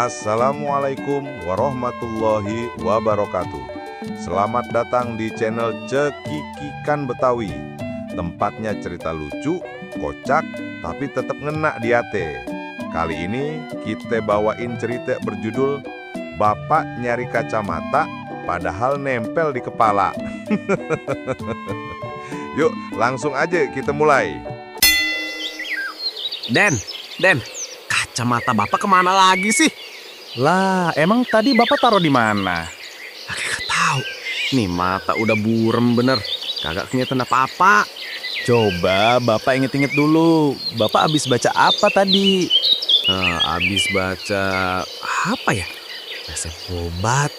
Assalamualaikum warahmatullahi wabarakatuh. Selamat datang di channel Cekikikan Betawi. Tempatnya cerita lucu, kocak, tapi tetap ngena di hati. Kali ini kita bawain cerita berjudul Bapak Nyari Kacamata Padahal Nempel di Kepala. Yuk langsung aja kita mulai. Den, kacamata Bapak kemana lagi sih? Lah, emang tadi Bapak taruh di mana? Kagak tahu. Nih mata udah burem bener. Kagak kelihatan apa-apa. Coba Bapak inget-inget dulu. Bapak habis baca apa tadi? Abis baca apa ya? Resep obat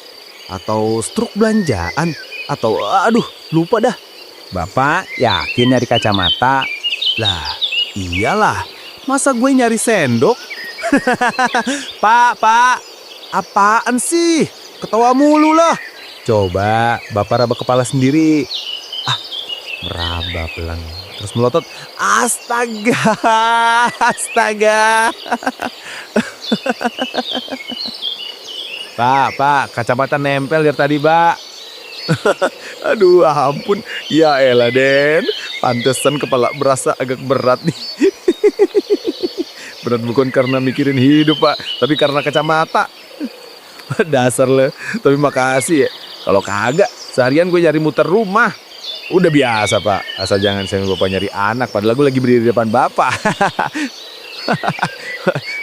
atau struk belanjaan atau aduh lupa dah. Bapak yakin nyari kacamata? Lah, iyalah. Masa gue nyari sendok? Pak, Apaan sih? Ketawa mulu lah. coba Bapak raba kepala sendiri. Meraba pelan. Terus melotot. Astaga. Pak, kacamata nempel dari tadi, Pak. Aduh ampun. Ya elah Den. Pantesan kepala berasa agak berat nih. Berat bukan karena mikirin hidup Pak, tapi karena kacamata. Dasar lo. Tapi makasih ya. Kalau kagak, seharian gue nyari muter rumah. Udah biasa, Pak. Asal jangan sayang Bapak nyari anak, padahal gue lagi berdiri di depan Bapak.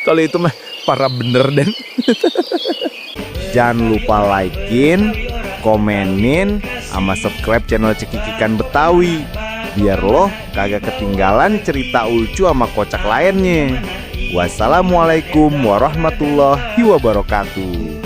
Kalau itu mah parah bener Den. Jangan lupa like-in, komenin, sama subscribe channel Cekikikan Betawi. Biar lo kagak ketinggalan cerita lucu sama kocak lainnya. Wassalamualaikum warahmatullahi wabarakatuh.